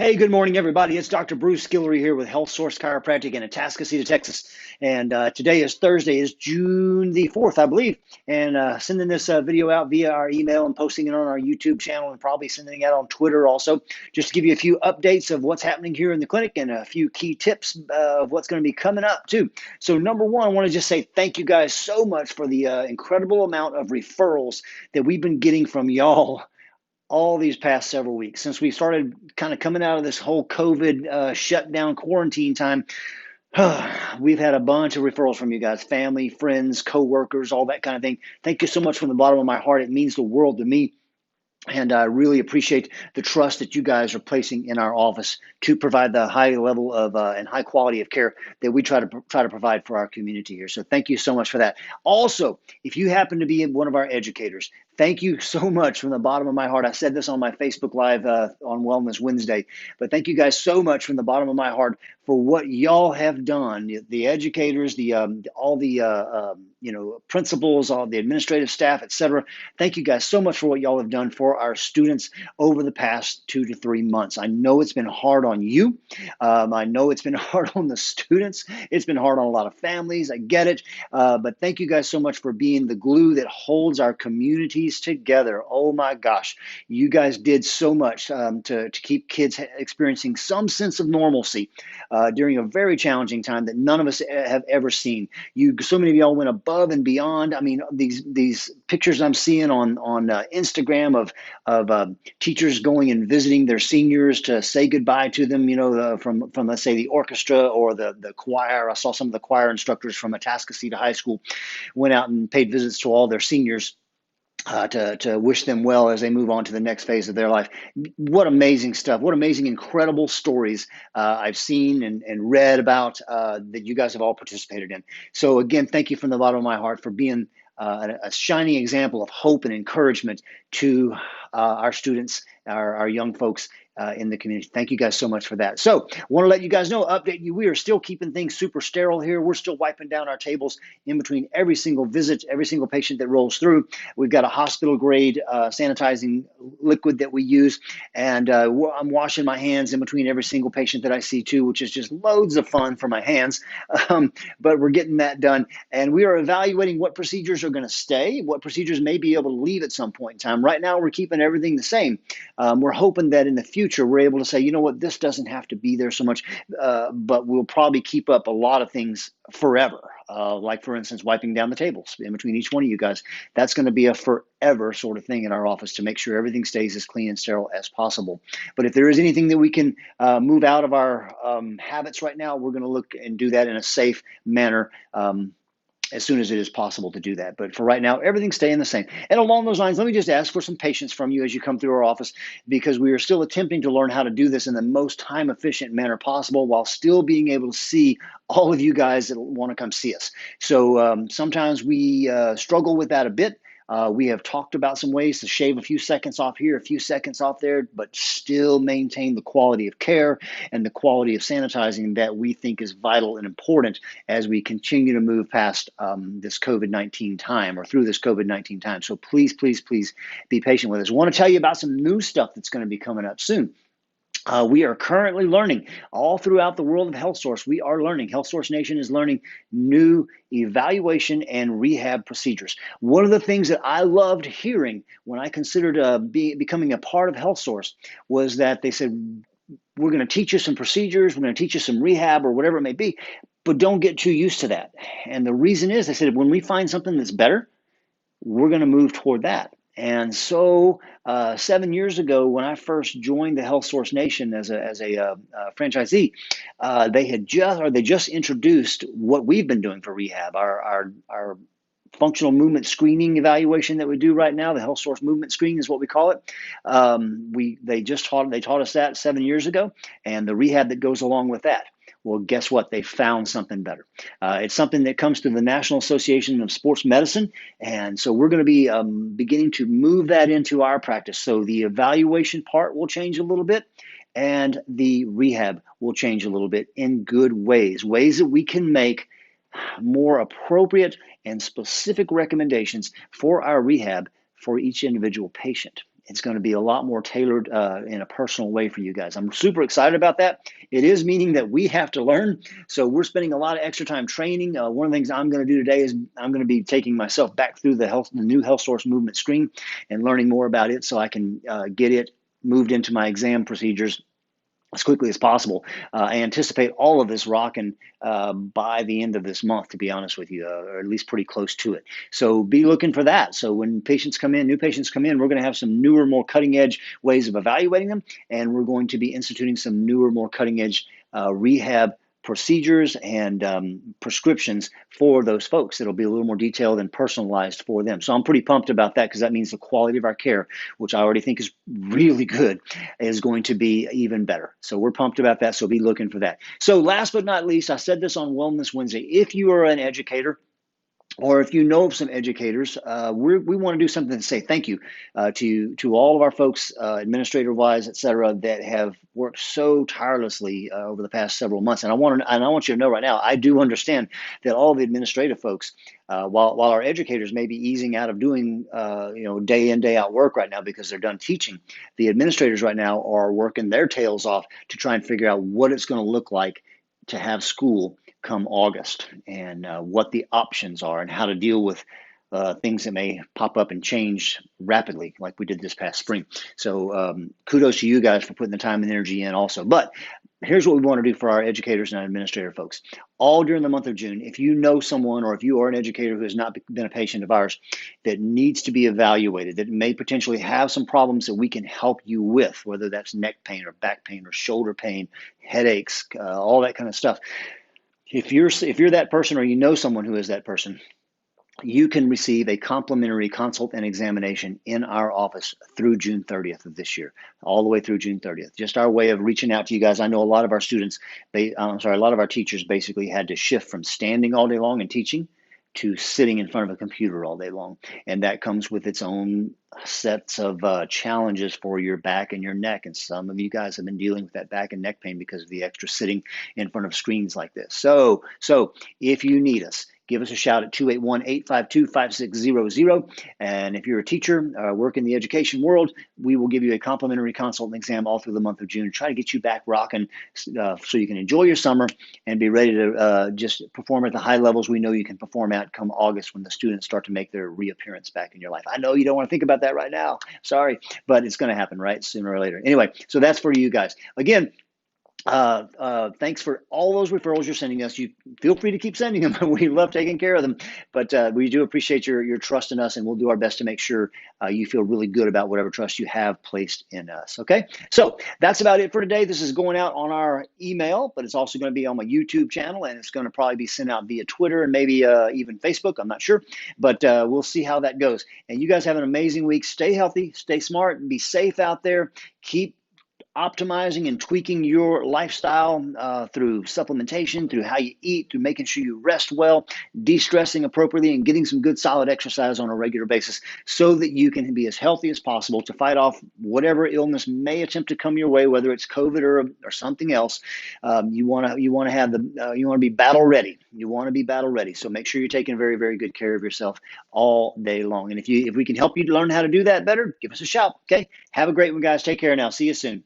Hey, good morning, everybody. It's Dr. Bruce Guillory here with Health Source Chiropractic in Atascocita, Texas. And today is Thursday, is June the 4th, I believe. And sending this video out via our email and posting it on our YouTube channel and probably sending it out on Twitter also, just to give you a few updates of what's happening here in the clinic and a few key tips of what's going to be coming up, too. So, number one, I want to just say thank you guys so much for the incredible amount of referrals that we've been getting from y'all all these past several weeks since we started kind of coming out of this whole COVID shutdown quarantine time. We've had a bunch of referrals from you guys, family, friends, coworkers, all that kind of thing. Thank you so much from the bottom of my heart. It means the world to me. And I really appreciate the trust that you guys are placing in our office to provide the high level of and high quality of care that we try to provide for our community here. So thank you so much for that. Also, if you happen to be one of our educators, thank you so much from the bottom of my heart. I said this on my Facebook Live on Wellness Wednesday, but thank you guys so much from the bottom of my heart for what y'all have done. The educators, all the principals, all the administrative staff, etc. Thank you guys so much for what y'all have done for our students over the past 2 to 3 months. I know it's been hard on you. I know it's been hard on the students. It's been hard on a lot of families. I get it. But thank you guys so much for being the glue that holds our communities together. Oh my gosh. You guys did so much to keep kids experiencing some sense of normalcy during a very challenging time that none of us have ever seen. So many of y'all went above and beyond. I mean, these pictures I'm seeing on Instagram of teachers going and visiting their seniors to say goodbye to them. From let's say the orchestra or the choir. I saw some of the choir instructors from Atascocita High School went out and paid visits to all their seniors to wish them well as they move on to the next phase of their life. What amazing stuff. What amazing, incredible stories I've seen and read about that you guys have all participated in. So again, thank you from the bottom of my heart for being a shining example of hope and encouragement to our students, our young folks in the community. Thank you guys so much for that. So want to let you guys know, update you, we are still keeping things super sterile here. We're still wiping down our tables in between every single visit, every single patient that rolls through. We've got a hospital grade sanitizing liquid that we use. And I'm washing my hands in between every single patient that I see too, which is just loads of fun for my hands. But we're getting that done. And we are evaluating what procedures are going to stay, what procedures may be able to leave at some point in time. Right now, we're keeping everything the same. We're hoping that in the future, we're able to say, you know what, this doesn't have to be there so much, but we'll probably keep up a lot of things forever. Like, for instance, wiping down the tables in between each one of you guys. That's going to be a forever sort of thing in our office to make sure everything stays as clean and sterile as possible. But if there is anything that we can move out of our habits right now, we're going to look and do that in a safe manner. As soon as it is possible to do that. But for right now, everything's staying the same. And along those lines, let me just ask for some patience from you as you come through our office, because we are still attempting to learn how to do this in the most time efficient manner possible while still being able to see all of you guys that want to come see us. So sometimes we struggle with that a bit. We have talked about some ways to shave a few seconds off here, a few seconds off there, but still maintain the quality of care and the quality of sanitizing that we think is vital and important as we continue to move past this COVID-19 time, or through this COVID-19 time. So please, please, please be patient with us. I want to tell you about some new stuff that's going to be coming up soon. We are currently learning all throughout the world of Health Source. We are learning. Health Source Nation is learning new evaluation and rehab procedures. One of the things that I loved hearing when I considered becoming a part of Health Source was that they said, we're going to teach you some procedures, we're going to teach you some rehab or whatever it may be, but don't get too used to that. And the reason is, they said, when we find something that's better, we're going to move toward that. And so 7 years ago, when I first joined the Health Source Nation as a franchisee, they just introduced what we've been doing for rehab, our functional movement screening evaluation that we do right now. The Health Source Movement Screening is what we call it. They taught us that 7 years ago, and the rehab that goes along with that. Well, guess what? They found something better. It's something that comes through the National Association of Sports Medicine. And so we're going to be beginning to move that into our practice. So the evaluation part will change a little bit, and the rehab will change a little bit in good ways that we can make more appropriate and specific recommendations for our rehab for each individual patient. It's going to be a lot more tailored in a personal way for you guys. I'm super excited about that. It is meaning that we have to learn. So we're spending a lot of extra time training. One of the things I'm going to do today is I'm going to be taking myself back through the new Health Source Movement screen and learning more about it so I can get it moved into my exam procedures as quickly as possible. I anticipate all of this rocking by the end of this month, to be honest with you, or at least pretty close to it. So be looking for that. So when new patients come in, we're going to have some newer, more cutting edge ways of evaluating them, and we're going to be instituting some newer, more cutting edge rehab procedures and prescriptions for those folks. It'll be a little more detailed and personalized for them. So I'm pretty pumped about that because that means the quality of our care, which I already think is really good, is going to be even better. So we're pumped about that. So be looking for that. So last but not least, I said this on Wellness Wednesday. If you are an educator, or if you know of some educators, we want to do something to say thank you to all of our folks, administrator wise, et cetera, that have worked so tirelessly over the past several months. And I want you to know right now, I do understand that all the administrative folks, while our educators may be easing out of doing day in day out work right now because they're done teaching, the administrators right now are working their tails off to try and figure out what it's going to look like to have school come August, and what the options are and how to deal with things that may pop up and change rapidly like we did this past spring. So kudos to you guys for putting the time and energy in also. But here's what we want to do for our educators and our administrator folks. All during the month of June, if you know someone or if you are an educator who has not been a patient of ours that needs to be evaluated, that may potentially have some problems that we can help you with, whether that's neck pain or back pain or shoulder pain, headaches, all that kind of stuff. If you're that person or you know someone who is that person, you can receive a complimentary consult and examination in our office through June 30th of this year, all the way through June 30th. Just our way of reaching out to you guys. I know a lot of our a lot of our teachers basically had to shift from standing all day long and teaching to sitting in front of a computer all day long. And that comes with its own sets of challenges for your back and your neck. And some of you guys have been dealing with that back and neck pain because of the extra sitting in front of screens like this. So if you need us, give us a shout at 281-852-5600. And if you're a teacher or work in the education world, we will give you a complimentary consult and exam all through the month of June to try to get you back rocking so you can enjoy your summer and be ready to just perform at the high levels we know you can perform at come August when the students start to make their reappearance back in your life. I know you don't want to think about that right now. Sorry, but it's going to happen, right? Sooner or later. Anyway, so that's for you guys. Again, thanks for all those referrals you're sending us. You feel free to keep sending them. We love taking care of them, but we do appreciate your trust in us, and we'll do our best to make sure you feel really good about whatever trust you have placed in us. Okay, so that's about it for today. This is going out on our email, but it's also going to be on my YouTube channel, and it's going to probably be sent out via Twitter and maybe even Facebook. I'm not sure, but we'll see how that goes. And you guys have an amazing week. Stay healthy, stay smart, and be safe out there. Keep optimizing and tweaking your lifestyle through supplementation, through how you eat, through making sure you rest well, de-stressing appropriately, and getting some good solid exercise on a regular basis so that you can be as healthy as possible to fight off whatever illness may attempt to come your way, whether it's COVID or something else. You want to be battle ready. You want to be battle ready. So make sure you're taking very, very good care of yourself all day long. And if we can help you learn how to do that better, give us a shout. Okay. Have a great one, guys. Take care now. See you soon.